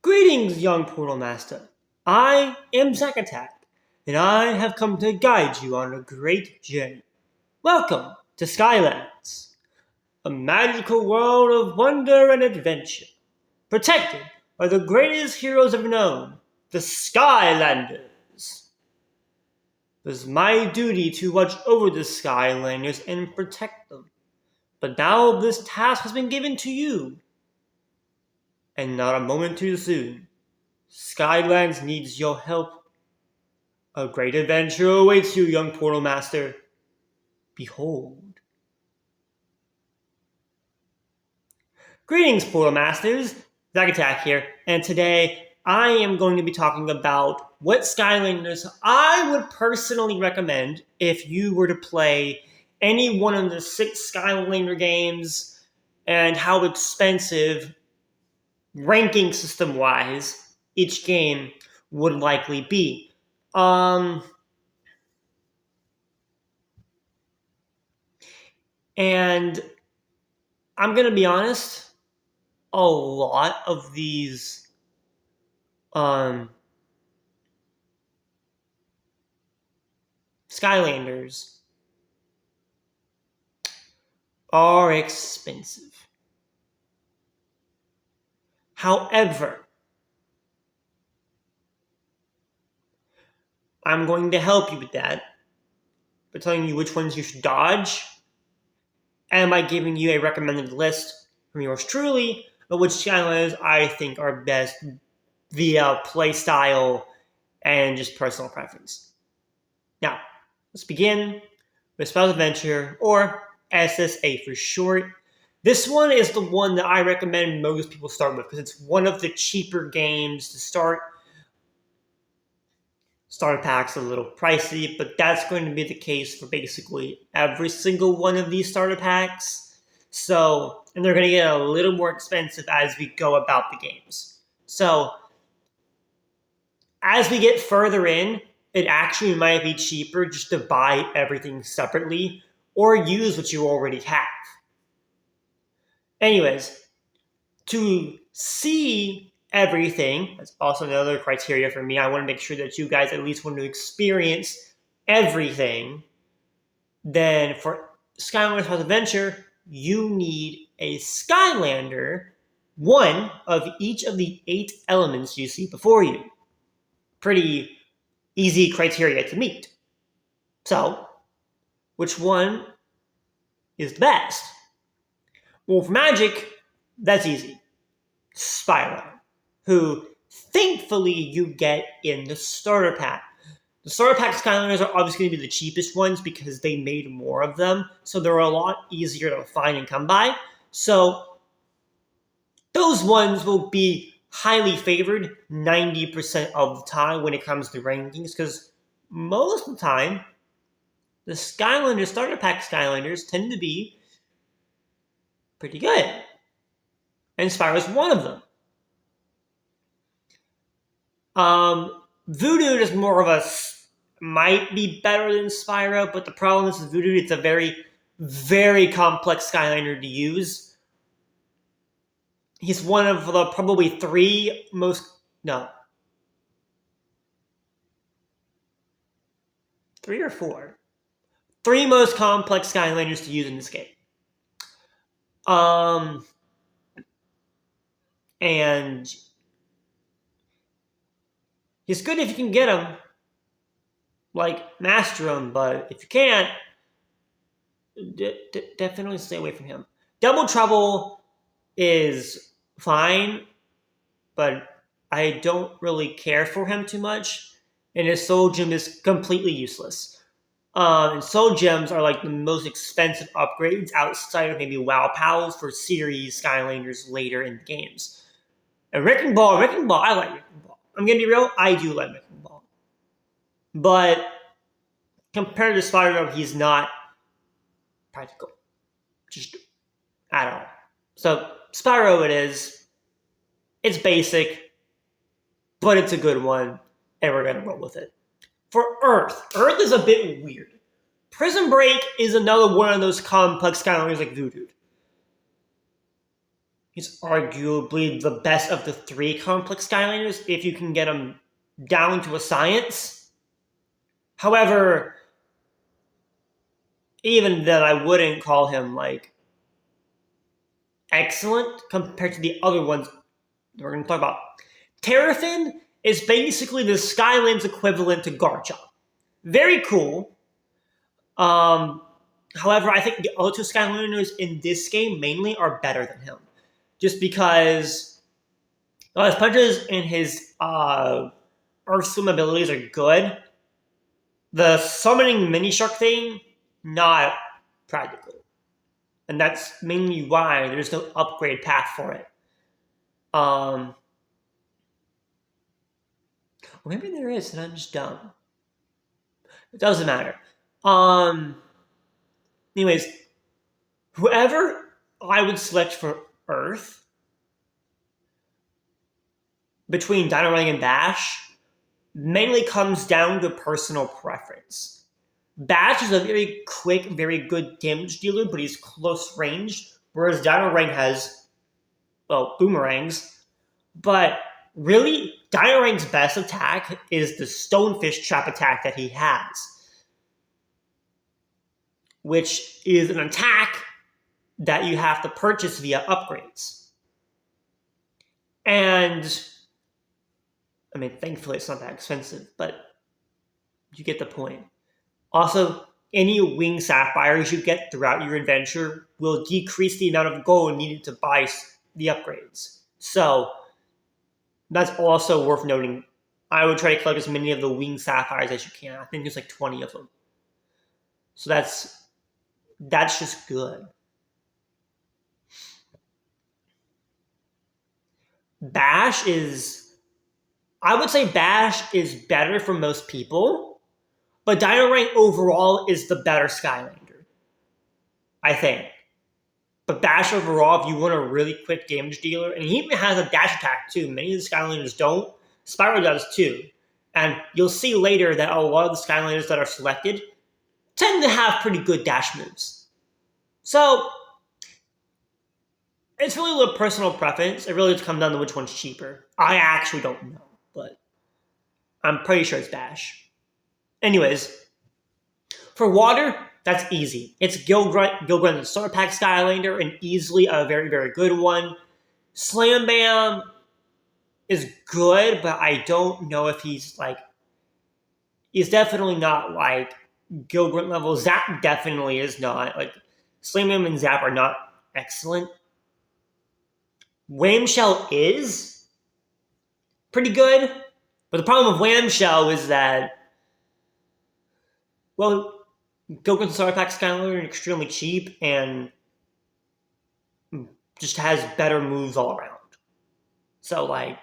Greetings, young Portal Master. I am Zakatak, and I have come to guide you on a great journey. Welcome to Skylands, a magical world of wonder and adventure, protected by the greatest heroes ever known, the Skylanders. It is my duty to watch over the Skylanders and protect them. But now this task has been given to you, and not a moment too soon. Skylands needs your help. A great adventure awaits you, young Portal Master. Behold. Greetings, Portal Masters. Zagatak here, and today I am going to be talking about what Skylanders I would personally recommend if you were to play any one of the 6 Skylander games and how expensive, ranking system-wise, each game would likely be. And I'm going to be honest, a lot of these Skylanders are expensive. However, I'm going to help you with that by telling you which ones you should dodge and by giving you a recommended list from yours truly of which Skylanders I think are best via playstyle and just personal preference. Now, let's begin with Spell's Adventure, or SSA for short. This one is the one that I recommend most people start with because it's one of the cheaper games to start. Starter packs are a little pricey, but that's going to be the case for basically every single one of these starter packs. And they're going to get a little more expensive as we go about the games. So, as we get further in, it actually might be cheaper just to buy everything separately or use what you already have. Anyways, to see everything, that's also another criteria for me. I want to make sure that you guys at least want to experience everything. Then for Skylanders House Adventure, you need a Skylander, one of each of the 8 elements you see before you. Pretty easy criteria to meet. So, which one is the best? Well, for Magic, that's easy. Spyro, who thankfully you get in the starter pack. The starter pack Skylanders are obviously going to be the cheapest ones because they made more of them, so they're a lot easier to find and come by. So, those ones will be highly favored 90% of the time when it comes to rankings, because most of the time, the Skylanders, starter pack Skylanders, tend to be pretty good. And Spyro's one of them. Voodoo is more of might be better than Spyro, but the problem is with Voodoo, it's a very, very complex Skylander to use. He's one of the probably 3 or 4. 3 most complex Skylanders to use in this game. And he's good if you can get him, master him, but if you can't, definitely stay away from him. Double Trouble is fine, but I don't really care for him too much, and his Soul Gem is completely useless. And Soul Gems are the most expensive upgrades outside of maybe WoW Pals for series Skylanders later in the games. And Wrecking Ball, I like Wrecking Ball. I'm gonna be real, I do like Wrecking Ball. But compared to Spyro, he's not practical. Just at all. So Spyro it is. It's basic, but it's a good one, and we're gonna roll with it. For Earth is a bit weird. Prison Break is another one of those complex Skylanders like Voodoo. He's arguably the best of the 3 complex Skylanders if you can get him down to a science. However, even then, I wouldn't call him like excellent compared to the other ones we're going to talk about. Terrafin is basically the Skyland's equivalent to Garchomp. Very cool. However, I think the other 2 Skylanders in this game mainly are better than him. Just because his punches and his Earth Swim abilities are good. The summoning mini shark thing, not practical. And that's mainly why there's no upgrade path for it. Or maybe there is, and I'm just dumb. It doesn't matter. Anyways, whoever I would select for Earth between Dino Ring and Bash mainly comes down to personal preference. Bash is a very quick, very good damage dealer, but he's close range, whereas Dino Ring has, well, boomerangs. But really, Dino Ring's best attack is the Stonefish Trap attack that he has, which is an attack that you have to purchase via upgrades. And, I mean, thankfully it's not that expensive, but you get the point. Also, any wing sapphires you get throughout your adventure will decrease the amount of gold needed to buy the upgrades. So, that's also worth noting. I would try to collect as many of the wing sapphires as you can. I think there's like 20 of them. So that's just good. I would say Bash is better for most people, but Dino Ring overall is the better Skylander, I think. But Bash overall, if you want a really quick damage dealer, and he even has a dash attack too. Many of the Skylanders don't. Spyro does too. And you'll see later that a lot of the Skylanders that are selected tend to have pretty good dash moves. So, it's really a personal preference. It really just comes down to which one's cheaper. I actually don't know, but I'm pretty sure it's Bash. Anyways, for water, that's easy. It's Gilgrunt the Star Pack Skylander, and easily a very, very good one. Slam Bam is good, but I don't know if he's definitely not like Gilgrunt level. Zap definitely is not. Like, Slam Bam and Zap are not excellent. Whamshell is pretty good, but the problem with Whamshell is that, well, Gilgrunt Star Pack Skylander is extremely cheap and just has better moves all around. So, like,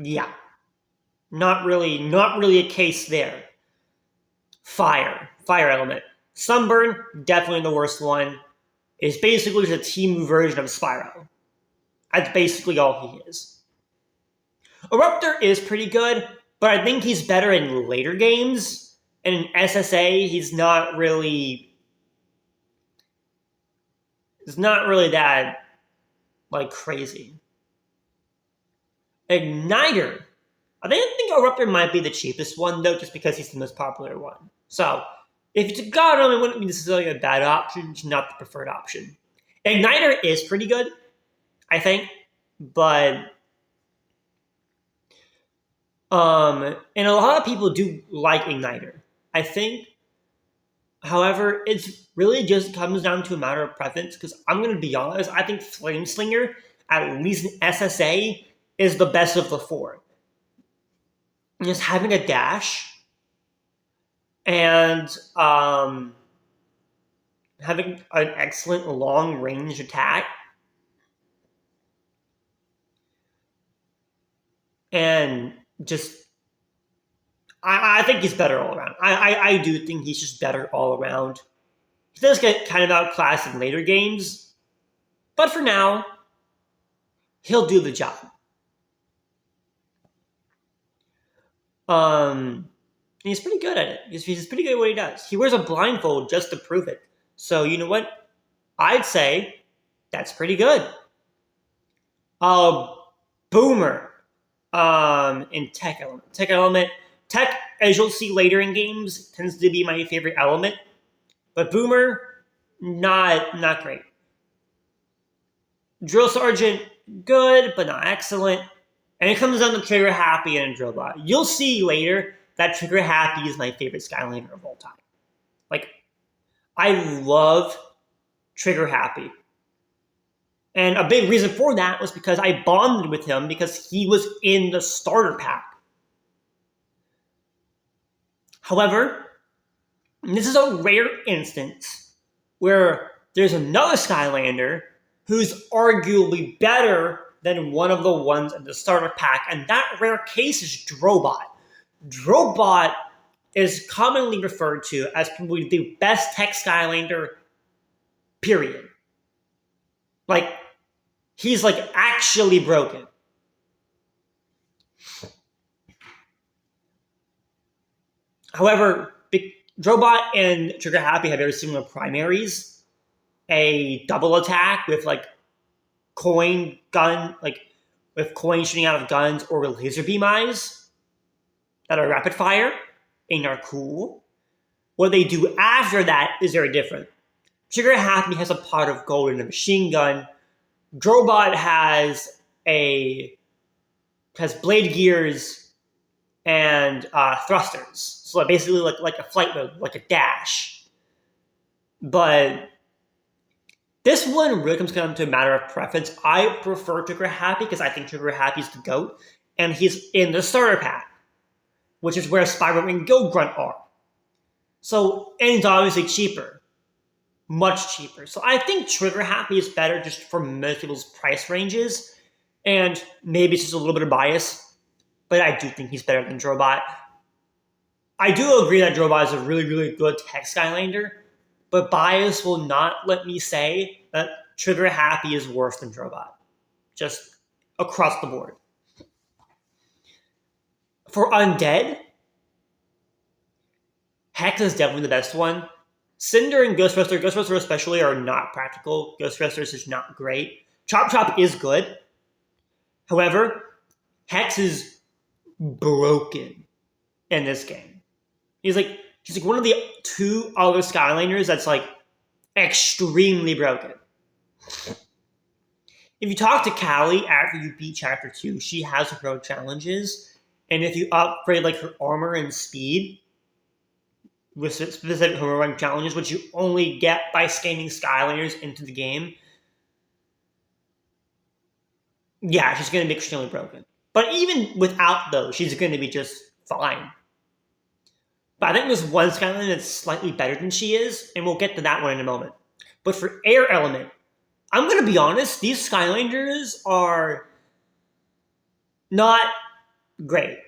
yeah. Not really a case there. Fire element. Sunburn, definitely the worst one. Is basically just a T-move version of Spyro. That's basically all he is. Eruptor is pretty good, but I think he's better in later games. And in SSA, he's not really that, like, crazy. Igniter. I think Eruptor might be the cheapest one, though, just because he's the most popular one. So, if it's a god, it wouldn't be necessarily a bad option, just not the preferred option. Igniter is pretty good, I think, but and a lot of people do like Igniter. I think, however, it's really just comes down to a matter of preference, because I'm going to be honest, I think Flameslinger, at least in SSA, is the best of the 4. Just having a dash and having an excellent long-range attack and just I think he's better all around. I do think he's just better all around. He does get kind of outclassed in later games, but for now, he'll do the job. He's pretty good at it. He's pretty good at what he does. He wears a blindfold just to prove it. So, you know what? I'd say that's pretty good. Uh, Boomer in Tech Element. Tech, as you'll see later in games, tends to be my favorite element. But Boomer, not great. Drill Sergeant, good, but not excellent. And it comes down to Trigger Happy and Drillbot. You'll see later that Trigger Happy is my favorite Skylander of all time. Like, I love Trigger Happy. And a big reason for that was because I bonded with him because he was in the starter pack. However, this is a rare instance where there's another Skylander who's arguably better than one of the ones in the starter pack, and that rare case is Drobot. Drobot is commonly referred to as probably the best tech Skylander, period. Like, he's like actually broken. However, Drobot and Trigger Happy have very similar primaries. A double attack with like coin gun, like with coins shooting out of guns or laser beam eyes that are rapid fire and are cool. What they do after that is very different. Trigger Happy has a pot of gold and a machine gun. Drobot has blade gears and thrusters. So basically like a flight mode, like a dash. But this one really comes down to a matter of preference. I prefer Trigger Happy because I think Trigger Happy is the GOAT. And he's in the starter pack, which is where Spyro and Go Grunt are. So, and he's obviously cheaper. Much cheaper. So I think Trigger Happy is better just for most people's price ranges. And maybe it's just a little bit of bias. But I do think he's better than Drobot. I do agree that Drobot is a really, really good tech Skylander. But bias will not let me say that Trigger Happy is worse than Drobot. Just across the board. For Undead, Hex is definitely the best one. Cinder and Ghost Roaster especially are not practical. Ghost Roaster is not great. Chop Chop is good. However, Hex is broken in this game. He's like one of the two other Skylanders that's like extremely broken. If you talk to Callie after you beat Chapter 2, she has her own challenges. And if you upgrade like her armor and speed with specific heroic challenges, which you only get by scanning Skylanders into the game, yeah, she's going to be extremely broken. But even without those, she's going to be just fine. But I think there's one Skylander that's slightly better than she is, and we'll get to that one in a moment. But for Air Element, I'm going to be honest, these Skylanders are not great.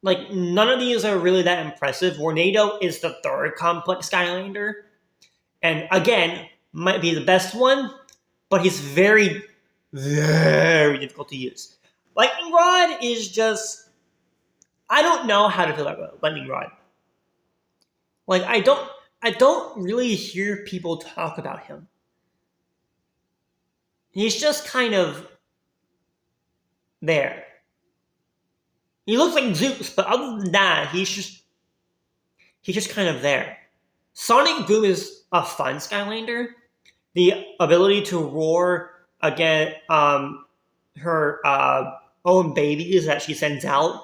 Like, none of these are really that impressive. Tornado is the third complex Skylander. And again, might be the best one, but he's very, very difficult to use. Lightning Rod is just... I don't know how to feel about Lightning Rod. Like, I don't really hear people talk about him. He's just kind of there. He looks like Zeus, but other than that, he's just kind of there. Sonic Boom is a fun Skylander. The ability to roar against her own babies that she sends out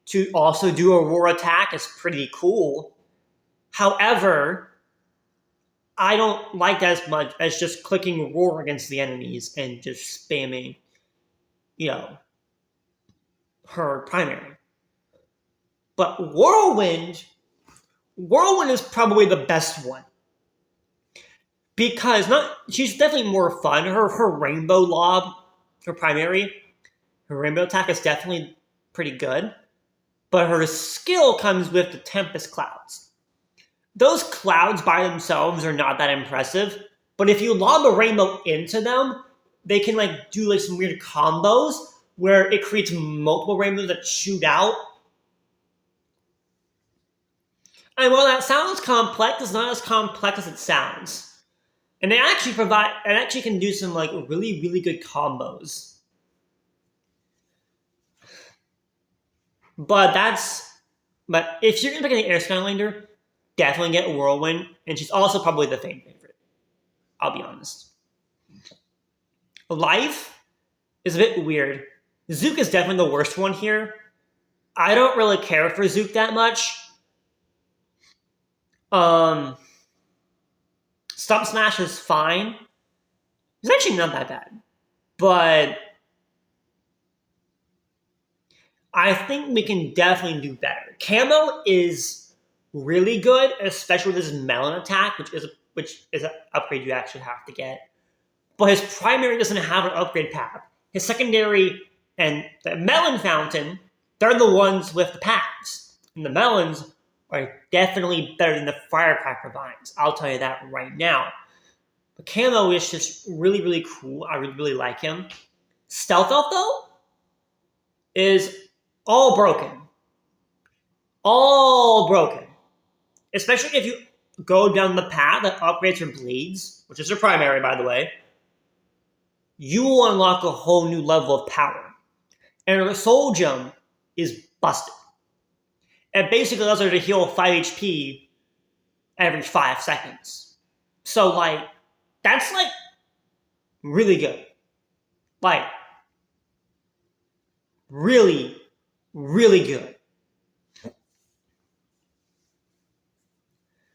to also do a roar attack is pretty cool. However, I don't like that as much as just clicking roar against the enemies and just spamming, her primary. But Whirlwind is probably the best one. Because she's definitely more fun. Her rainbow lob, her primary, her rainbow attack is definitely pretty good. But her skill comes with the Tempest Clouds. Those clouds by themselves are not that impressive. But if you lob a rainbow into them, they can do some weird combos where it creates multiple rainbows that shoot out. And while that sounds complex, it's not as complex as it sounds. And it actually can do some really, really good combos But if you're gonna pick an Air Skylander, definitely get Whirlwind, and she's also probably the fan favorite. I'll be honest. Life is a bit weird. Zook is definitely the worst one here. I don't really care for Zook that much. Stump Smash is fine. It's actually not that bad. But I think we can definitely do better. Camo is really good, especially with his melon attack, which is an upgrade you actually have to get. But his primary doesn't have an upgrade path. His secondary and the melon fountain, they're the ones with the paths. And the melons are definitely better than the firecracker vines. I'll tell you that right now. But Camo is just really, really cool. I really like him. Stealth Elf, though, is all broken. All broken. Especially if you go down the path that upgrades your bleeds, which is your primary, by the way, you will unlock a whole new level of power. And her soul gem is busted. It basically allows her to heal 5 HP every 5 seconds. So, that's, really good. Really, really good.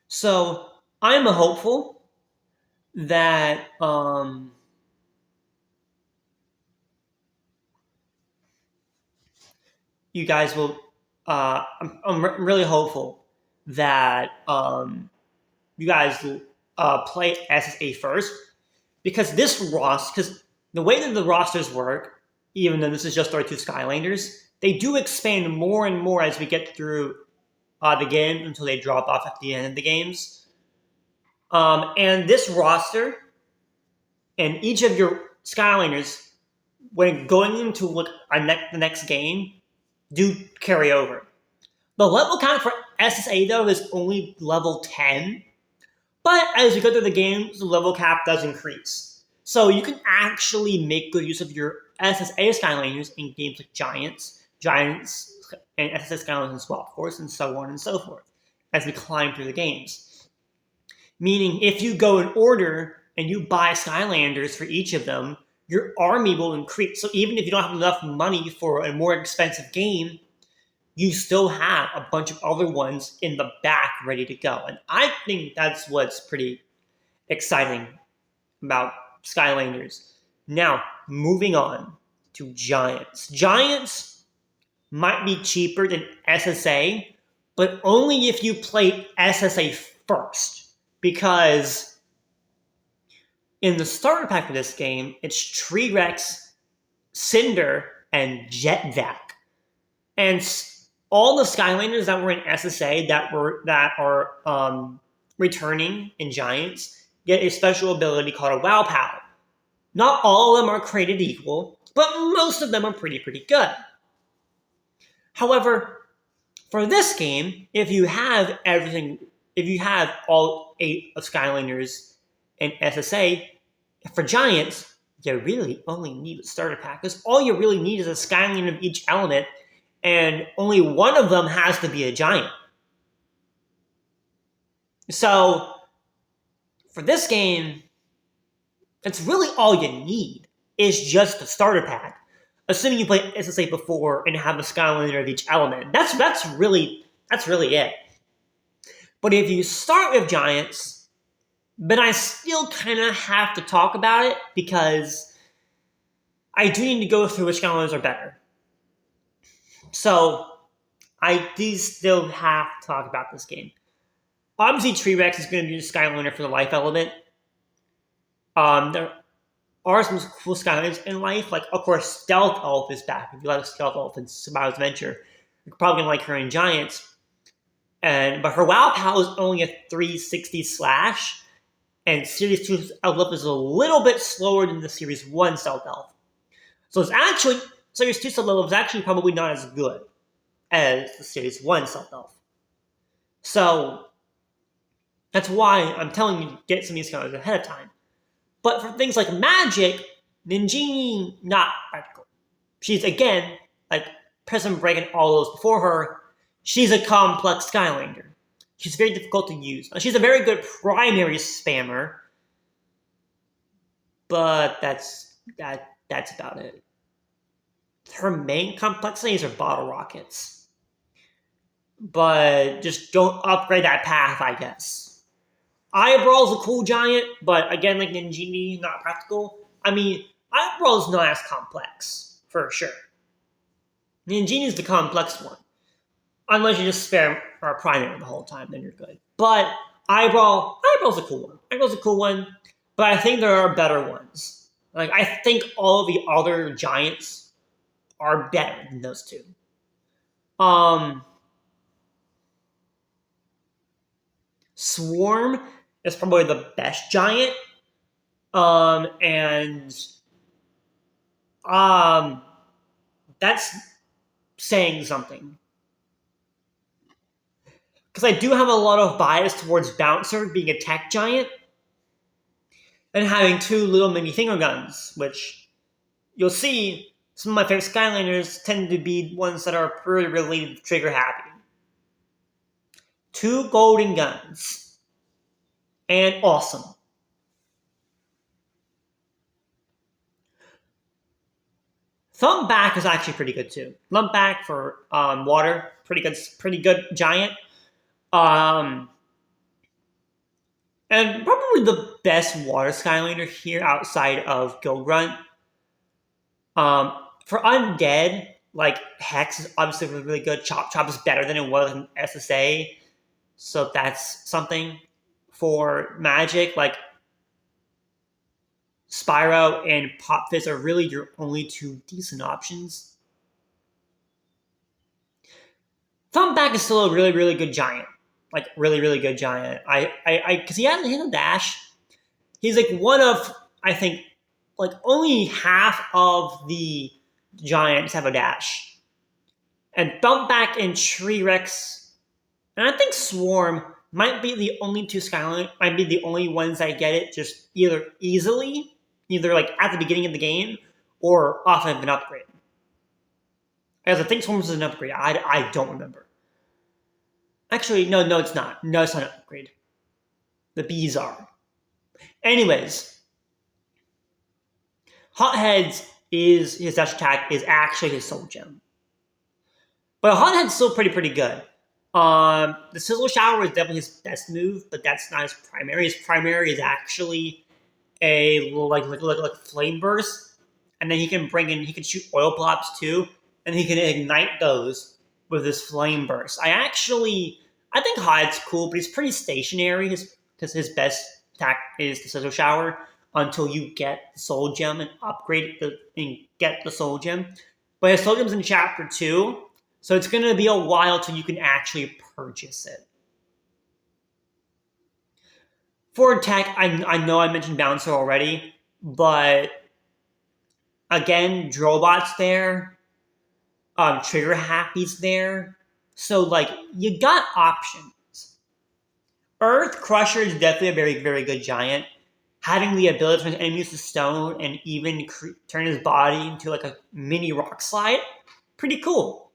So, I'm hopeful that, you guys will. I'm really hopeful that you guys will play SSA first, because because the way that the rosters work, even though this is just our 2 Skylanders, they do expand more and more as we get through the game until they drop off at the end of the games. And this roster and each of your Skylanders, when going into the next game, do carry over. The level count for SSA, though, is only level 10. But as you go through the games, the level cap does increase. So you can actually make good use of your SSA Skylanders in games like Giants, and SSA Skylanders as well, of course, and so on and so forth, as we climb through the games. Meaning, if you go in order and you buy Skylanders for each of them, your army will increase. So even if you don't have enough money for a more expensive game, you still have a bunch of other ones in the back ready to go. And I think that's what's pretty exciting about Skylanders. Now, moving on to Giants. Giants might be cheaper than SSA, but only if you play SSA first. Because in the starter pack for this game, it's Tree Rex, Cinder, and Jet Vac. And all the Skylanders that were in SSA that are returning in Giants get a special ability called a Wow Pow. Not all of them are created equal, but most of them are pretty good. However, for this game, if you have all 8 of Skylanders in SSA, for Giants, you really only need a starter pack, because all you really need is a Skylander of each element, and only one of them has to be a Giant. So, for this game, that's really all you need, is just a starter pack. Assuming you played SSA before and have a Skylander of each element. That's really it. But if you start with Giants, then I still kind of have to talk about it, because I do need to go through which Skylanders are better. So, I do still have to talk about this game. Obviously, Tree Rex is going to be the Skylander for the life element. There are some cool Skylanders in life. Of course, Stealth Elf is back. If you like Stealth Elf in Survival Adventure, you're probably going to like her in Giants. But her Wow Pow is only a 360 slash, and Series 2 Stealth Elf is a little bit slower than the Series 1 Stealth Elf. So it's actually, Series 2 Stealth Elf is actually probably not as good as the Series 1 Stealth Elf. So that's why I'm telling you to get some of these Skylanders ahead of time. But for things like Magic, Ninjini, not practical. She's, again, Prison Break and all those before her, she's a complex Skylander. She's very difficult to use. She's a very good primary spammer, but that's about it. Her main complexities are bottle rockets. But just don't upgrade that path, I guess. Eyebrow's a cool giant, but again, like Ninjini, not practical. I mean, Eyebraw's not as complex, for sure. Ninjini's the complex one. Unless you just spam our primary the whole time, then you're good. But Eyebrow's a cool one. Eyebrow's a cool one, but I think there are better ones. Like, I think all of the other giants are better than those two. Swarm is probably the best giant. That's saying something. Because I do have a lot of bias towards Bouncer being a tech giant and having 2 little mini finger guns, which you'll see some of my favorite Skylanders tend to be ones that are pretty related to trigger happy. 2 golden guns. And awesome. Thumb Back is actually pretty good too. Thumb Back for water, pretty good giant. And probably the best water Skylander here outside of Gilgrunt. For undead, like Hex is obviously really good. Chop Chop is better than it was in SSA, so that's something. For magic, like Spyro and Pop Fizz are really your only 2 decent options. Thumb Back is still a really, really good giant. Like, really, really good giant. Because he has a dash. He's like one of, I think, like only half of the giants have a dash. And Thumb Back and Tree Rex, and I think Swarm might be the only 2 Skylanders, might be the only ones that get it just either easily, either like at the beginning of the game, or off of an upgrade. As I think Swarm is an upgrade. I don't remember. Actually, no, it's not. No, it's not an upgrade. The bees are. Anyways, Hotheads is his dash attack is actually his soul gem. But Hothead's still pretty good. The Sizzle Shower is definitely his best move, but that's not his primary. His primary is actually a like flame burst, and then he can shoot oil pops too, and he can ignite those with his flame burst. I think Hothead's cool, but he's pretty stationary because his best attack is the Sizzle Shower until you get the Soul Gem and get the Soul Gem. But his Soul Gem's in Chapter 2, so it's going to be a while till you can actually purchase it. For tech, I know I mentioned Bouncer already, but again, Drobot's there, Trigger Happy's there, so like you got options. Earth Crusher is definitely a very, very good giant. Having the ability to turn enemies to stone and even turn his body into like a mini rock slide, pretty cool.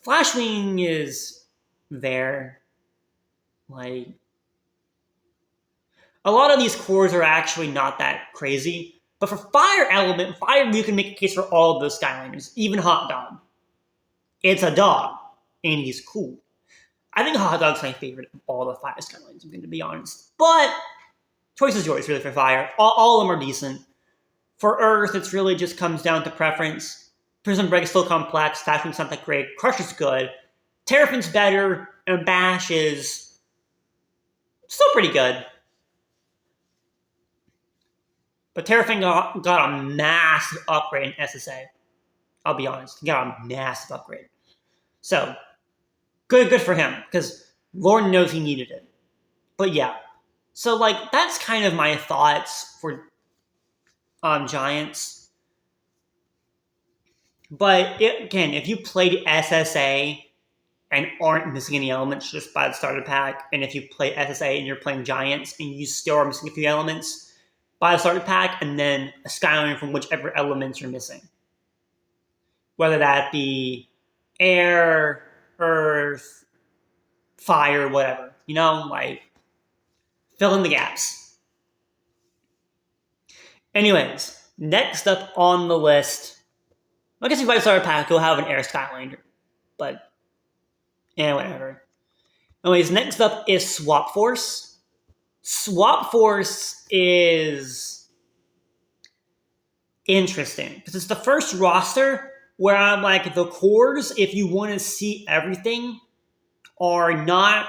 Flashwing is there. Like, a lot of these cores are actually not that crazy. But for Fire you can make a case for all of those Skylanders, even Hot Dog. It's a dog, and he's cool. I think Hot Dog's my favorite of all the Fire Skylanders, I'm going to be honest. But choice is yours, really, for Fire. All of them are decent. For Earth, it really just comes down to preference. Prison Break is still complex. Flashwing's not that great. Crush is good. Terrafin's better. And Bash is still pretty good. But Terrafin got a massive upgrade in SSA. I'll be honest. He got a massive upgrade. So, good for him. Because Lord knows he needed it. But yeah. So, like, that's kind of my thoughts for Giants. But, again, if you played SSA and aren't missing any elements just by the starter pack, and if you play SSA and you're playing Giants and you still are missing a few elements, buy the starter pack and then a Skylander from whichever elements you're missing. Whether that be air, earth, fire, whatever. You know, like fill in the gaps. Anyways, next up on the list, I guess if I start a pack, you'll have an Air Skylander. But, yeah, whatever. Anyways, next up is Swap Force. Swap Force is interesting because it's the first roster where I'm like, the cores, if you want to see everything, are not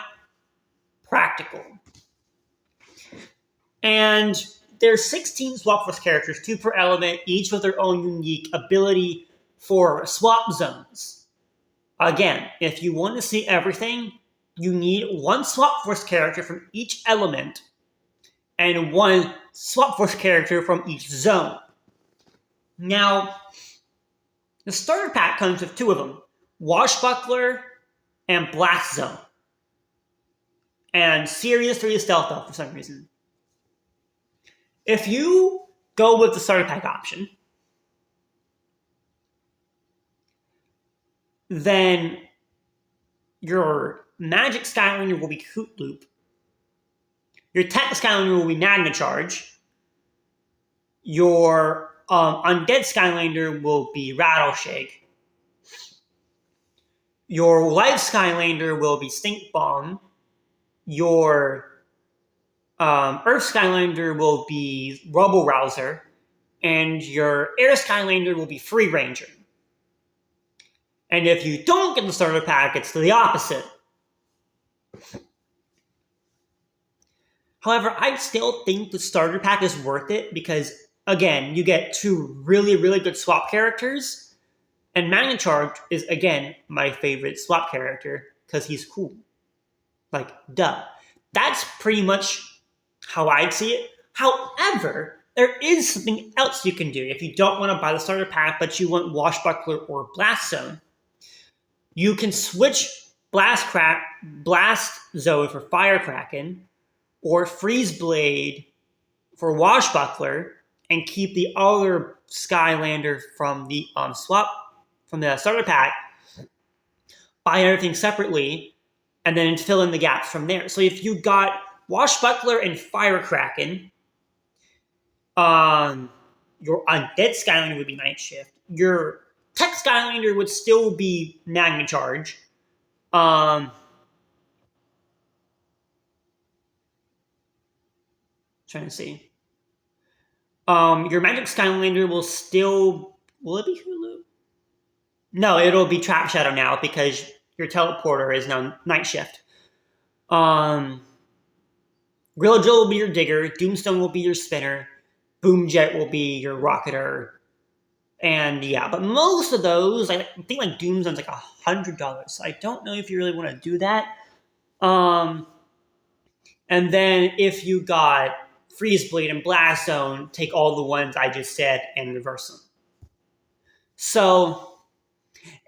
practical. And there's 16 Swap Force characters, 2 per element, each with their own unique ability for swap zones. Again, if you want to see everything, you need 1 Swap Force character from each element and 1 Swap Force character from each zone. Now, the starter pack comes with 2 of them, Washbuckler and Blast Zone. And Sirius 3 is Stealth Elf for some reason. If you go with the starter pack option, then your Magic Skylander will be Hoot Loop. Your Tech Skylander will be Magna Charge. Your Undead Skylander will be Rattleshake. Your Life Skylander will be Stink Bomb. Your Earth Skylander will be Rubble Rouser. And your Air Skylander will be Free Ranger. And if you don't get the starter pack, it's the opposite. However, I still think the starter pack is worth it because, again, you get 2 really, really good swap characters. And Magna Charge is, again, my favorite swap character because he's cool. Like, duh. That's pretty much how I'd see it. However, there is something else you can do. If you don't want to buy the starter pack, but you want Washbuckler or Blast Zone, you can switch Blast Zone for Firecracken or Freeze Blade for Washbuckler and keep the other Skylander from the starter pack, buy everything separately, and then fill in the gaps from there. So if you got Washbuckler and Firecracken, your Undead Skylander would be Night Shift. Your Tech Skylander would still be Magna Charge. Trying to see. Your Magic Skylander will it be Hulu? No, it'll be Trap Shadow now because your Teleporter is now Night Shift. Gorilla Drill will be your Digger. Doomstone will be your Spinner. Boomjet will be your Rocketer. And yeah, but most of those, I think like Doomstone's like $100. So I don't know if you really want to do that. And then if you got Freeze Blade and Blast Zone, take all the ones I just said and reverse them. So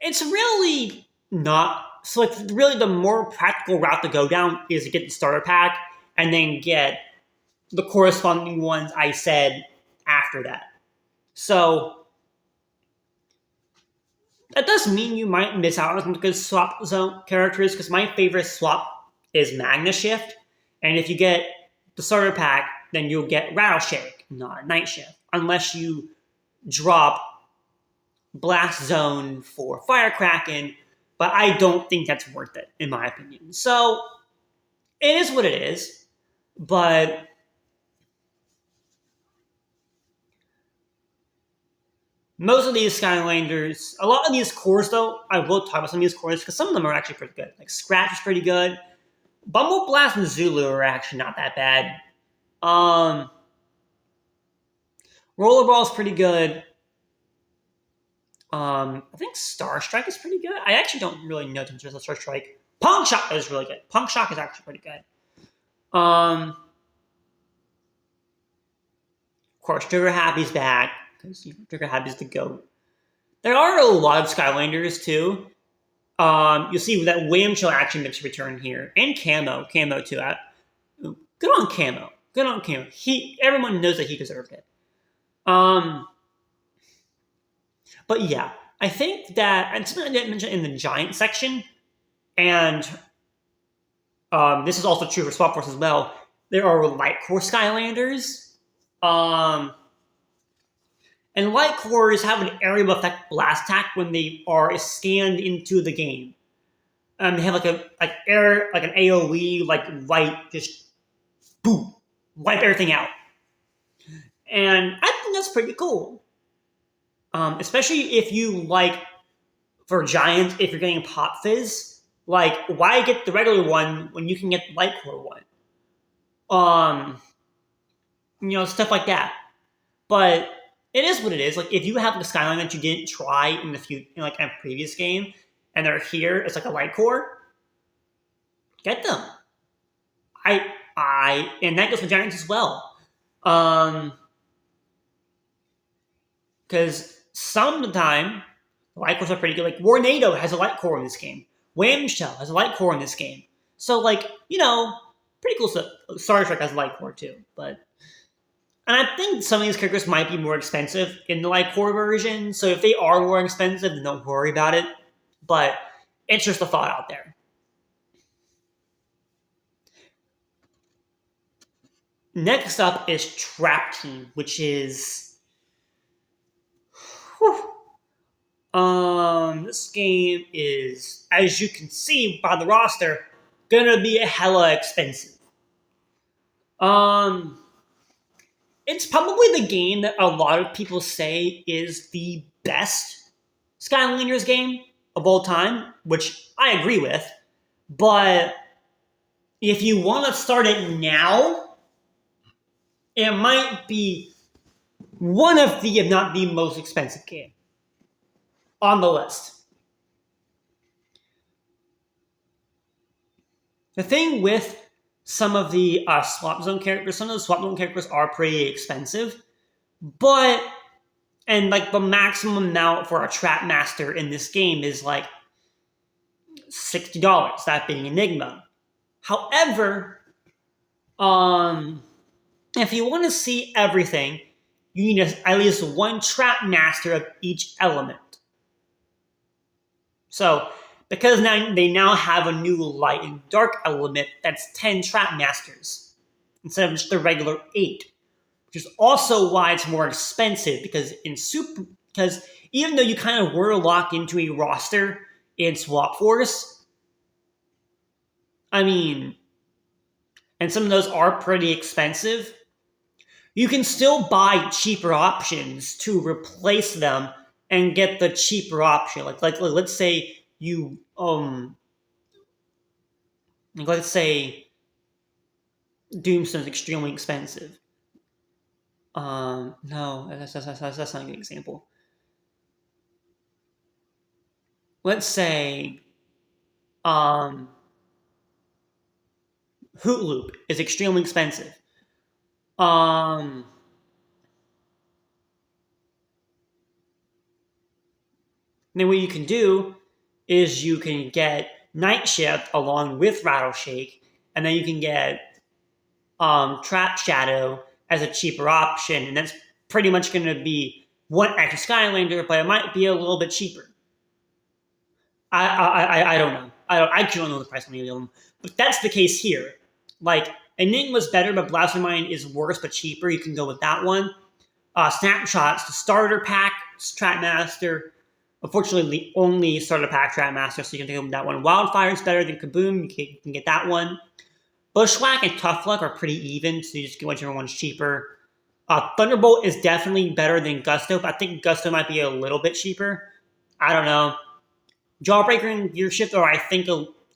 it's really not. So like really the more practical route to go down is to get the starter pack and then get the corresponding ones I said after that. So that does mean you might miss out on some good swap zone characters because my favorite swap is Magna Shift. And if you get the starter pack, then you'll get Rattleshake, not Night Shift. Unless you drop Blast Zone for Firecracken, but I don't think that's worth it, in my opinion. So, it is what it is, but most of these Skylanders, a lot of these cores though, I will talk about some of these cores because some of them are actually pretty good. Like Scratch is pretty good. Bumble Blast and Zulu are actually not that bad. Rollerball is pretty good. I think Star Strike is pretty good. I actually don't really know too much about Star Strike. Punk Shock is really good. Punk Shock is actually pretty good. Of course, Trigger Happy's back because Trigger Happy's the GOAT. There are a lot of Skylanders too. You'll see that Wham Chill actually makes a return here, and Camo too. Good on Camo. Everyone knows that he deserved it. But yeah, I think that, and something I didn't mention in the giant section, and this is also true for Swap Force as well, there are light core Skylanders. And light cores have an area of effect blast attack when they are scanned into the game. They have like an AOE, like light, just boom, wipe everything out. And I think that's pretty cool. Especially if you like, for Giant, if you're getting Pop Fizz, like, why get the regular one when you can get the light core one? Stuff like that. But it is what it is. Like, if you have the Skyline that you didn't try in a previous game, and they're here, it's like a light core, get them. And that goes for Giants as well. Because some of the time, the light cores are pretty good. Like, Warnado has a light core in this game. Whamshell has a light core in this game. So, pretty cool stuff. Star Trek has a light core too. And I think some of these characters might be more expensive in the light core version. So if they are more expensive, then don't worry about it. But it's just a thought out there. Next up is Trap Team, which is... This game is, as you can see by the roster, gonna be a hella expensive. It's probably the game that a lot of people say is the best Skylanders game of all time, which I agree with. But if you want to start it now, it might be one of the, if not the most expensive game on the list. The thing with some of the Swap Zone characters, some of the Swap Zone characters are pretty expensive, and the maximum amount for a Trap Master in this game is like $60, that being Enigma. However, if you want to see everything, you need at least one Trap Master of each element. So, because they now have a new light and dark element, that's 10 Trap Masters instead of just the regular 8. Which is also why it's more expensive, because even though you kind of were locked into a roster in Swap Force, and some of those are pretty expensive, you can still buy cheaper options to replace them and get the cheaper option. Like let's say you let's say Doomstone's extremely expensive. No, that's not a good example. Let's say Hoot Loop is extremely expensive. Then what you can do is you can get Night Shift along with Rattleshake, and then you can get Trap Shadow as a cheaper option, and that's pretty much going to be one extra Skylander, but it might be a little bit cheaper. I don't know. I don't know the price on any of them, but that's the case here. Enigma's better, but Blastermind is worse but cheaper. You can go with that one. Snapshots, the starter pack, Trap Master. Unfortunately, the only starter pack Trap Master, so you can take with that one. Wildfire is better than Kaboom. You can get that one. Bushwhack and Tough Luck are pretty even, so you just get whichever one's cheaper. Thunderbolt is definitely better than Gusto, but I think Gusto might be a little bit cheaper. I don't know. Jawbreaker and Gear Shift are, I think,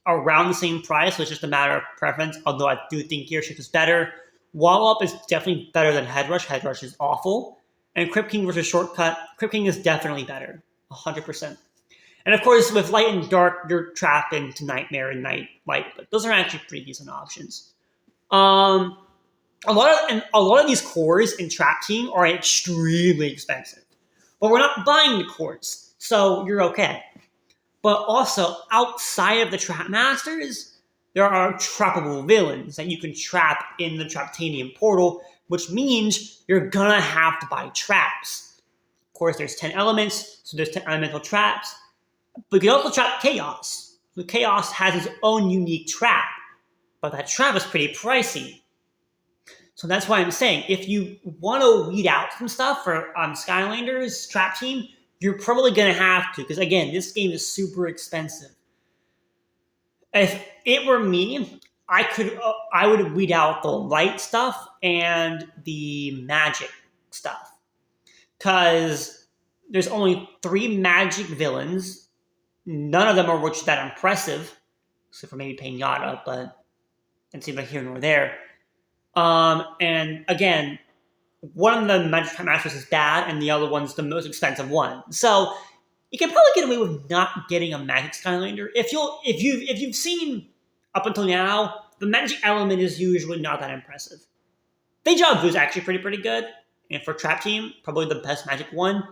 around the same price, so it's just a matter of preference, although I do think Gear Shift is better. Wall Up is definitely better than Head Rush. Head Rush is awful. And Crypt King versus Shortcut, Crypt King is definitely better. 100%. And of course, with Light and Dark, you're trapped into Nightmare and Night Light, but those are actually pretty decent options. A lot of these cores in Trap Team are extremely expensive, but we're not buying the cores, so you're okay. But also, outside of the Trap Masters, there are trappable villains that you can trap in the Traptanium portal, which means you're gonna have to buy traps. course, there's 10 elements, so there's 10 elemental traps. But you can also trap Chaos. So Chaos has its own unique trap, but that trap is pretty pricey. So that's why I'm saying, if you want to weed out some stuff for Skylanders trap team, you're probably going to have to, because again, this game is super expensive. If it were me, I would weed out the light stuff and the magic stuff, because there's only 3 magic villains. None of them are that impressive, except for maybe Pinata, but it's neither here nor there. And again, one of the Magic Masters is bad, and the other one's the most expensive one. So you can probably get away with not getting a Magic Skylander. If you've seen up until now, the Magic element is usually not that impressive. Deja Vu is actually pretty good, and for Trap Team, probably the best Magic one.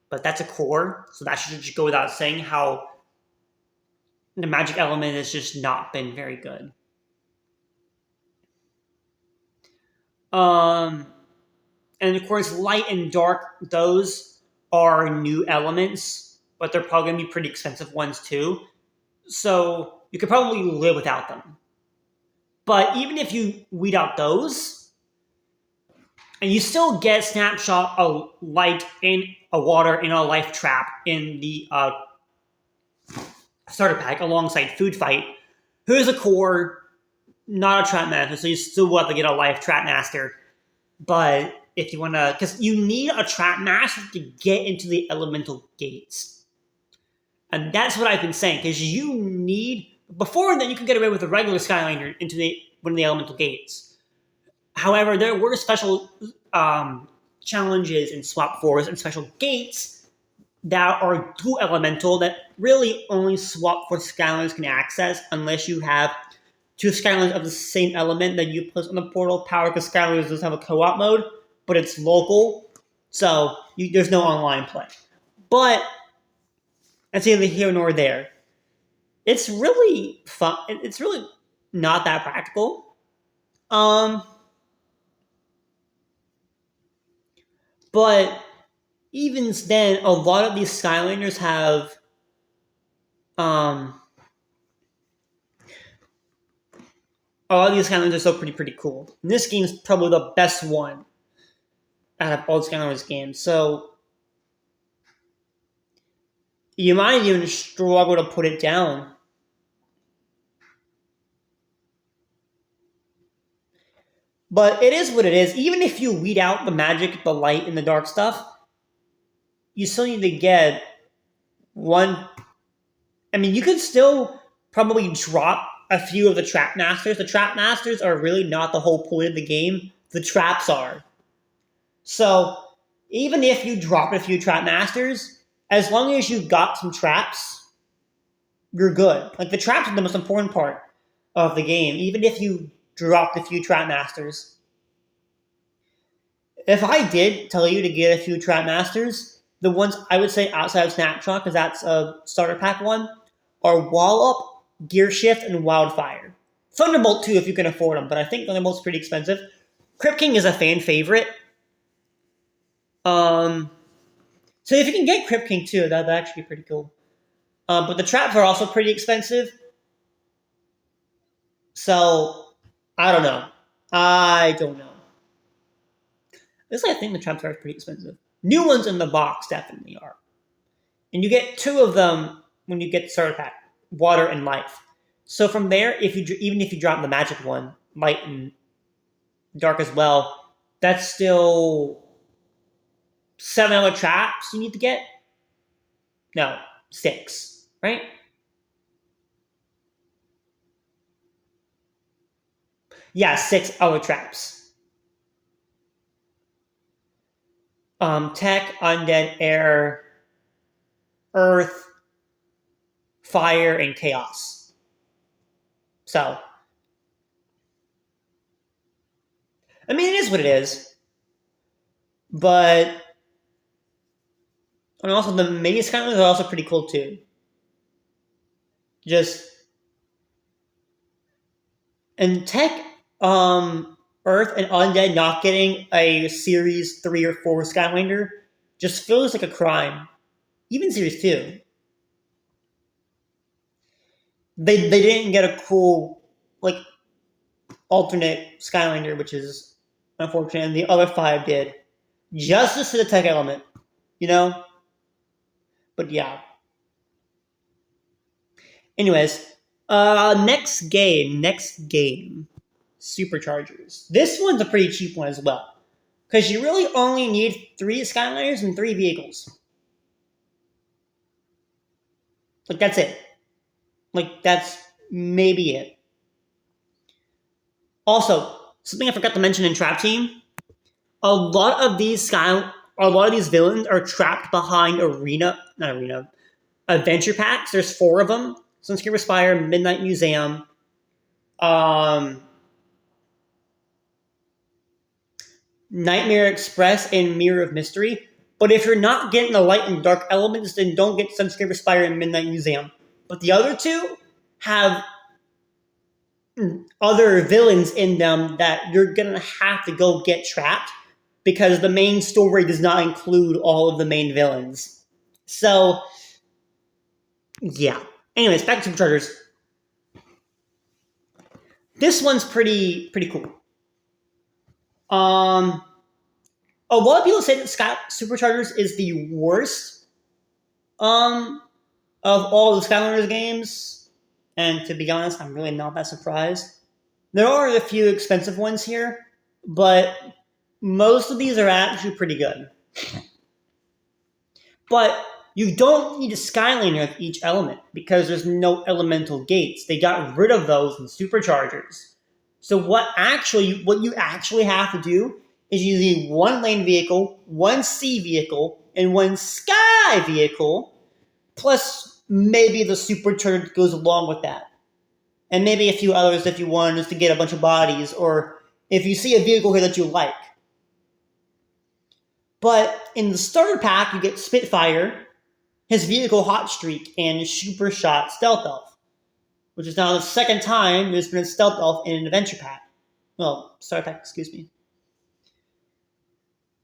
But that's a core, so that should just go without saying how the Magic element has just not been very good. And of course, light and dark, those are new elements, but they're probably going to be pretty expensive ones too. So you could probably live without them. But even if you weed out those, and you still get Snapshot, a light, and a water, and a life trap in the starter pack alongside Food Fight, who's a core, not a trap master, so you still have to get a life trap master. But if you want to, because you need a trap master to get into the elemental gates. And that's what I've been saying, because you need, before then you can get away with a regular Skylander into one of the elemental gates. However, there were special challenges in Swap Forest and special gates that are dual elemental that really only Swap Forest Skylanders can access unless you have 2 Skylanders of the same element that you place on the portal power, because Skylanders does have a co-op mode, but it's local, so there's no online play. But that's neither here nor there. It's really fun. It's really not that practical. But even then, a lot of these Skylanders have a lot of these Skylanders are still pretty cool. And this game is probably the best one out of all the Skylanders games. So you might even struggle to put it down. But it is what it is. Even if you weed out the magic, the light, and the dark stuff, you still need to get one. I mean, you could still probably drop a few of the Trap Masters. The Trap Masters are really not the whole point of the game. The traps are. So, even if you drop a few Trap Masters, as long as you got some traps, you're good. Like, the traps are the most important part of the game, even if you dropped a few Trap Masters. If I did tell you to get a few Trap Masters, the ones I would say outside of Snapshot, because that's a starter pack one, are Wall Up, Gear Shift, and Wildfire. Thunderbolt too, if you can afford them, but I think Thunderbolt's pretty expensive. Crypt King is a fan favorite. So if you can get Crypt King too, that'd actually be pretty cool. But the traps are also pretty expensive. So, I don't know. At least I think the traps are pretty expensive. New ones in the box definitely are. And you get 2 of them when you get the starter pack. Water and life. So from there, even if you drop the magic one, light and dark as well, that's still 7 other traps you need to get. No, 6, right? Yeah, 6 other traps. Tech, Undead, Air, Earth, Fire, and Chaos. So, I mean, it is what it is. But, and also the mini Skylanders are also pretty cool too. And Tech, Earth, and Undead not getting a Series 3 or 4 Skylander just feels like a crime. Even Series 2. They didn't get a cool, like, alternate Skylander, which is unfortunate, and the other 5 did. Justice to the tech element, you know? But yeah. Anyways, next game. Superchargers. This one's a pretty cheap one as well. Because you really only need 3 Skylanders and 3 vehicles. Like, that's it. Like, that's maybe it. Also, something I forgot to mention in Trap Team, a lot of these villains are trapped behind adventure packs. There's 4 of them. Sunscreamer Spire, Midnight Museum, Nightmare Express, and Mirror of Mystery. But if you're not getting the light and dark elements, then don't get Sunscreamer Spire and Midnight Museum. But the other 2 have other villains in them that you're going to have to go get trapped because the main story does not include all of the main villains. So, yeah. Anyways, back to Superchargers. This one's pretty cool. A lot of people say that Superchargers is the worst of all the Skylanders games, and to be honest, I'm really not that surprised. There are a few expensive ones here, but most of these are actually pretty good. But you don't need a Skylander with each element because there's no elemental gates. They got rid of those in Superchargers. So what you actually have to do is you need 1 lane vehicle, 1 sea vehicle, and 1 sky vehicle, plus maybe the Supercharger goes along with that. And maybe a few others if you want just to get a bunch of bodies, or if you see a vehicle here that you like. But in the starter pack, you get Spitfire, his vehicle Hot Streak, and Super Shot Stealth Elf, which is now the second time there's been a Stealth Elf in an adventure pack. Well, starter pack, excuse me.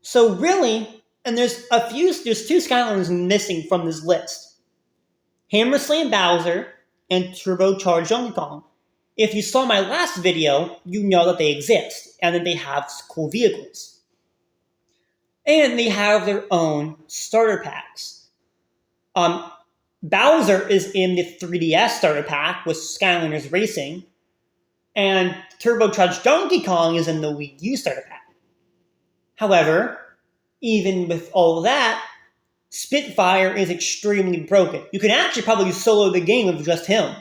So really, and there's 2 Skylanders missing from this list. Hammer Slam Bowser and Turbocharged Donkey Kong. If you saw my last video, you know that they exist, and that they have cool vehicles. And they have their own starter packs. Bowser is in the 3DS starter pack with Skylanders Racing, and Turbocharged Donkey Kong is in the Wii U starter pack. However, even with all that, Spitfire is extremely broken. You can actually probably solo the game with just him.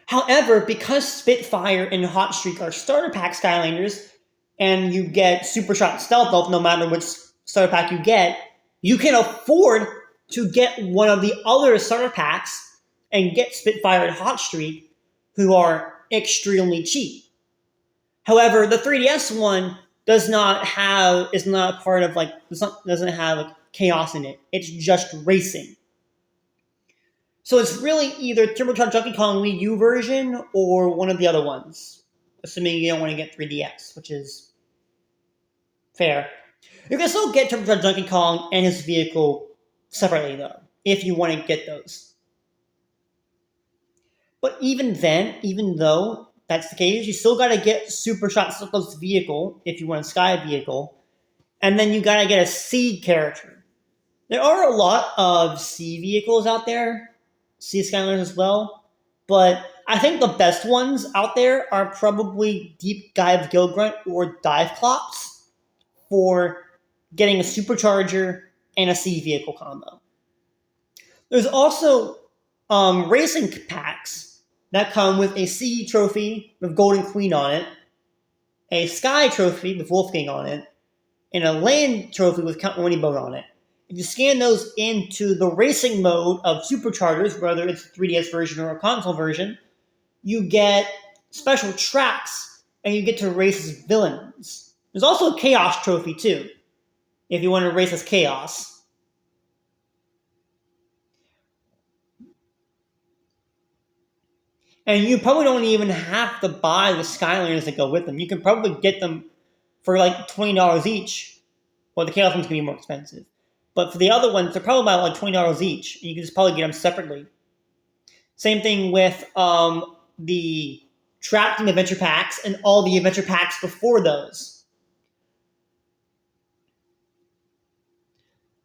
However, because Spitfire and Hot Streak are starter pack Skylanders, and you get Super Shot Stealth Elf no matter which starter pack you can afford to get one of the other starter packs and get Spitfire and Hot Streak, who are extremely cheap. However, the 3DS one doesn't have chaos in it. It's just racing. So it's really either Turbocharged Donkey Kong Wii U version or one of the other ones, assuming you don't want to get 3DS, which is fair. You can still get Turbocharged Donkey Kong and his vehicle separately, though, if you want to get those. But even then, even though that's the case, you still gotta get Super Shot Stealth's vehicle if you want a Sky vehicle, and then you gotta get a Sea character. There are a lot of Sea vehicles out there, Sea Skylanders as well, but I think the best ones out there are probably Deep Dive Gilgrunt or Dive Clops for getting a Supercharger and a Sea vehicle combo. There's also racing packs that come with a Sea trophy with Golden Queen on it, a Sky trophy with Wolf King on it, and a Land trophy with Count Boat on it. If you scan those into the racing mode of Superchargers, whether it's a 3DS version or a console version, you get special tracks and you get to race as villains. There's also a Chaos trophy too, if you want to race as Chaos. And you probably don't even have to buy the Skylanders that go with them. You can probably get them for like $20 each Well, the Chaos one's going to be more expensive. But for the other ones, they're probably about like $20 each. You can just probably get them separately. Same thing with the Trap Team Adventure Packs and all the Adventure Packs before those.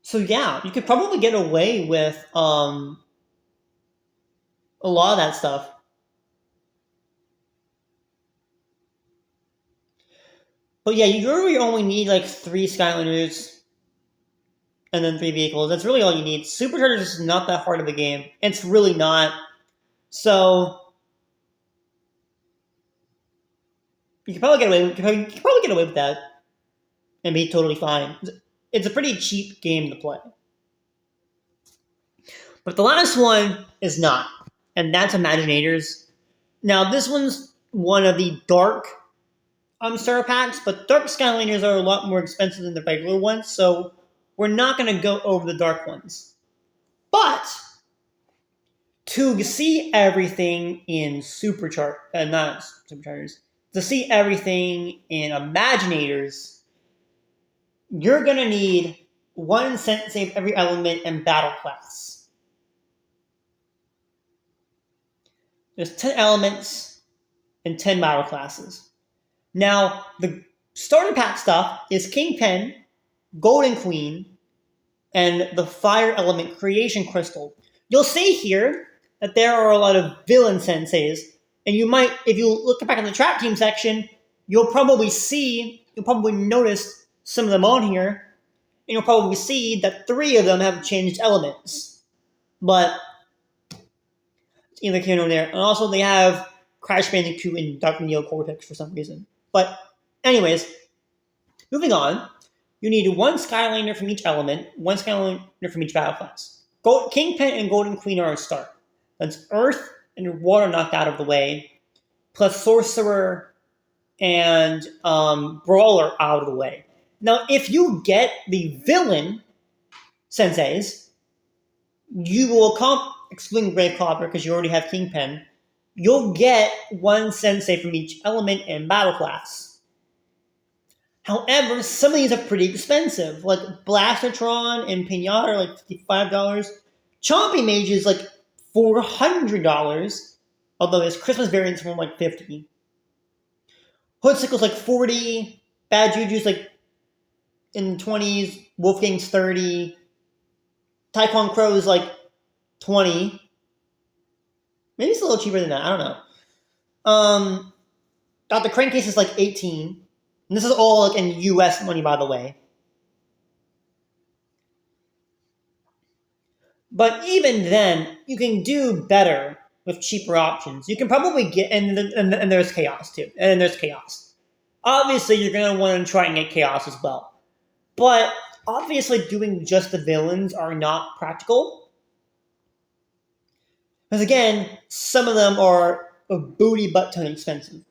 So yeah, you could probably get away with a lot of that stuff. But yeah, you really only need like 3 Skylanders and then 3 vehicles. That's really all you need. Superchargers is not that hard of a game. It's really not. So you can probably get away. You can probably get away with that and be totally fine. It's a pretty cheap game to play. But the last one is not, and that's Imaginators. Now this one's one of the dark starter packs, but dark Skylanders are a lot more expensive than the regular ones, so we're not going to go over the dark ones. But to see everything in not Superchargers, to see everything in Imaginators, you're going to need 1 sensei of every element and battle class. There's 10 elements and 10 battle classes. Now, the starter pack stuff is Kingpin, Golden Queen, and the Fire Element Creation Crystal. You'll see here that there are a lot of villain senseis, and you might, if you look back in the Trap Team section, you'll probably notice some of them on here, and you'll probably see that 3 of them have changed elements. But either here or there. And also they have Crash Bandicoot and Dr. Neo Cortex for some reason. But anyways, moving on. You need 1 Skylander from each element, 1 Skylander from each battle class. Kingpin and Golden Queen are a start. That's Earth and Water knocked out of the way, plus Sorcerer and Brawler out of the way. Now, if you get the villain senseis, you will excluding Graveclopper because you already have Kingpin, you'll get 1 sensei from each element and battle class. However, some of these are pretty expensive, like Blastertron and Pinata are like $55. Chompy Mage is like $400, although his Christmas variant's from like $50. Hoodsickle's like $40, Bad Juju's like in the $20s, Wolfgang's $30, Taekwon Crow's like $20. Maybe it's a little cheaper than that. I don't know. Dr. Crankcase is like $18. And this is all like in US money, by the way. But even then, you can do better with cheaper options. You can probably get, and there's Chaos too. And there's Chaos. Obviously, you're going to want to try and get Chaos as well. But obviously, doing just the villains are not practical. Because again, some of them are a booty butt ton expensive.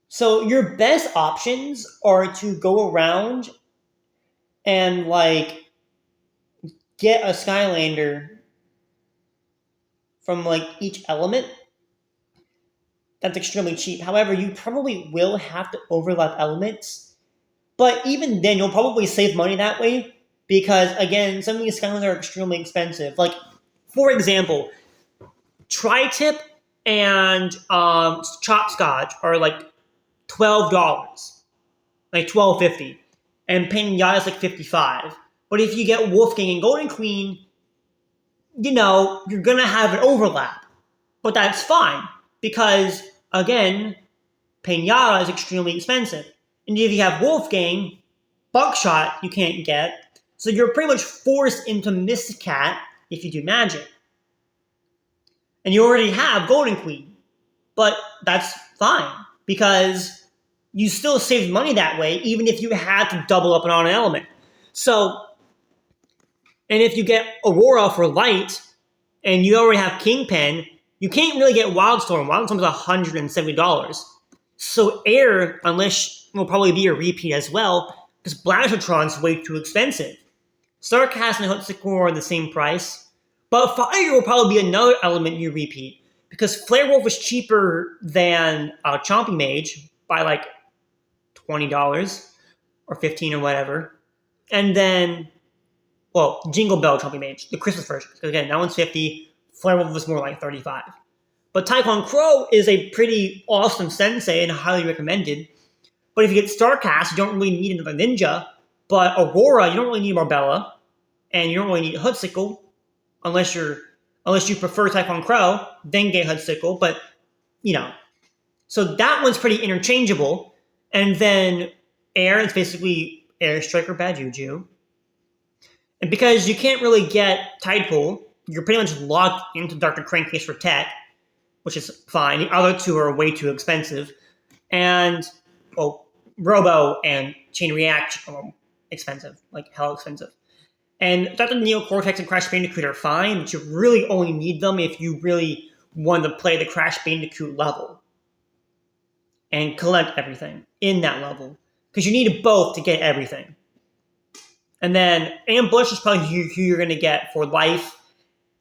So your best options are to go around and like get a Skylander from like each element. That's extremely cheap. However, you probably will have to overlap elements. But even then, you'll probably save money that way. Because again, some of these Skylanders are extremely expensive. Like, for example, Tri-Tip and Chopscotch are like $12, like $12.50, and Pinata is like $55. But if you get Wolfgang and Golden Queen, you know you're gonna have an overlap, but that's fine because again, Pinata is extremely expensive, and if you have Wolfgang, Buckshot you can't get, so you're pretty much forced into Mystic Cat if you do Magic, and you already have Golden Queen, but that's fine. Because you still saved money that way, even if you had to double up on an element. So, and if you get Aurora for light, and you already have Kingpin, you can't really get Wildstorm. Wildstorm is $170. So Air, unless will probably be a repeat as well, because Blastertron's way too expensive. Starcast and Hoodsickle are the same price, but Fire will probably be another element you repeat. Because Flare Wolf is cheaper than Chompy Mage by like $20. or 15 or whatever. And then, well, Jingle Bell Trumpy Mage, the Christmas version. Because again, that one's 50. Flare Wolf is more like 35. But Taekwon Crow is a pretty awesome sensei and highly recommended. But if you get Starcast, you don't really need another ninja. But Aurora, you don't really need Marbella. And you don't really need Hoodsickle. Unless you prefer Taekwon Crow, then get Hoodsickle. But, so that one's pretty interchangeable. And then Air is basically Air Striker Bad Juju. And because you can't really get Tidepool, you're pretty much locked into Dr. Crankcase for tech, which is fine. The other two are way too expensive. And, Robo and Chain React are expensive, like hell expensive. And Dr. Neocortex and Crash Bandicoot are fine, but you really only need them if you really want to play the Crash Bandicoot level and collect everything in that level. Because you need both to get everything. And then Ambush is probably who you're going to get for life,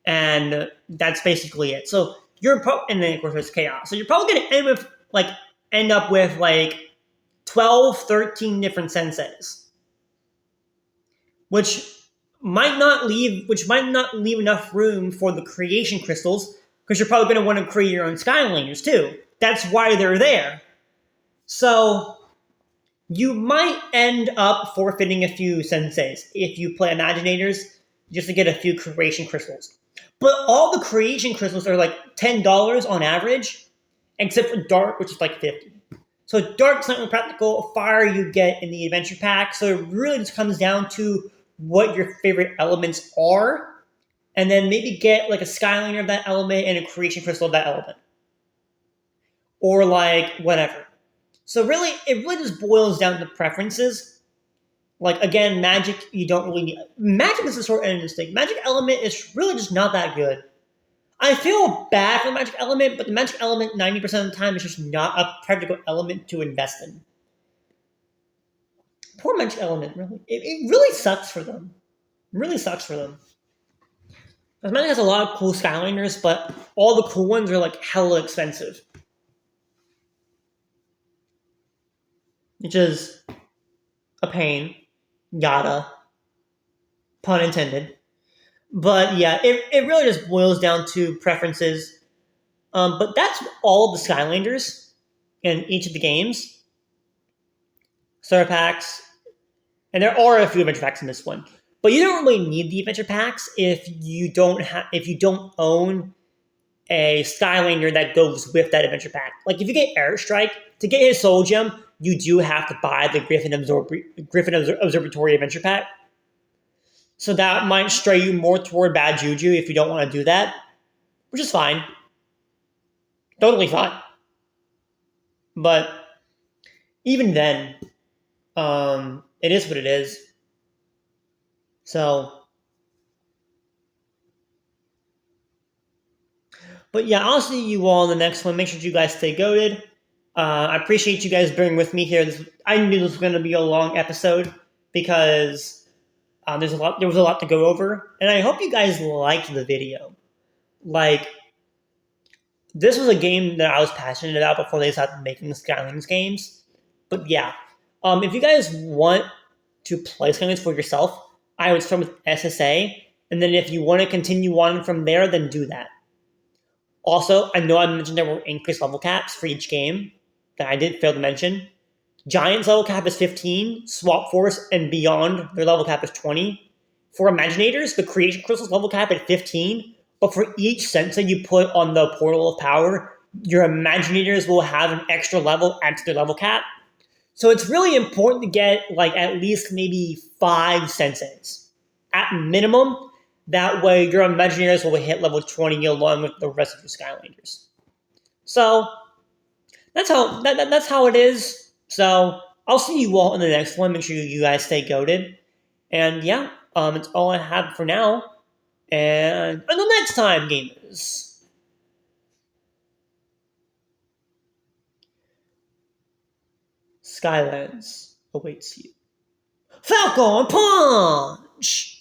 and that's basically it. So and then of course there's Chaos. So you're probably going to end up with 12, 13 different senseis, which might not leave enough room for the creation crystals, because you're probably going to want to create your own Skylanders too. That's why they're there. So you might end up forfeiting a few senseis if you play Imaginators just to get a few creation crystals. But all the creation crystals are $10 on average, except for Dark, which is $50. So Dark's not really practical. Fire you get in the adventure pack. So it really just comes down to what your favorite elements are, and then maybe get a Skylander of that element and a creation crystal of that element. Or whatever. So really, it really just boils down to preferences. Again, Magic, you don't really need. Magic is a sort of instinct. Magic element is really just not that good. I feel bad for the Magic element, but the Magic element 90% of the time is just not a practical element to invest in. Poor Magic element, really. It really sucks for them. It really sucks for them. Because Magic has a lot of cool Skylanders, but all the cool ones are hella expensive. Which is a pain. Yada. Pun intended. But yeah, it really just boils down to preferences. But that's all the Skylanders in each of the games. Starter packs. And there are a few adventure packs in this one. But you don't really need the adventure packs if you don't own a Skylander that goes with that adventure pack. If you get Airstrike, to get his Soul Gem, you do have to buy the Griffin Observatory adventure pack. So that might stray you more toward Bad Juju if you don't want to do that, which is fine. Totally fine. But even then, it is what it is. So, but yeah, I'll see you all in the next one. Make sure you guys stay goated. I appreciate you guys bearing with me here. I knew this was going to be a long episode because there was a lot to go over, and I hope you guys liked the video. This was a game that I was passionate about before they started making the Skylanders games. But yeah, if you guys want to play Skylanders for yourself, I would start with SSA, and then if you want to continue on from there, then do that. Also, I know I mentioned there were increased level caps for each game that I did fail to mention. Giant's level cap is 15, Swap Force and beyond, their level cap is 20. For Imaginators, the Creation Crystal's level cap is 15, but for each sensor you put on the Portal of Power, your Imaginators will have an extra level added to their level cap. So it's really important to get at least maybe 5 senseis at minimum. That way your Imaginators will hit level 20 along with the rest of your Skylanders. So that's how it is. So I'll see you all in the next one. Make sure you guys stay goated. And yeah, it's all I have for now. And until next time, gamers. Skylands awaits you. Falcon Punch!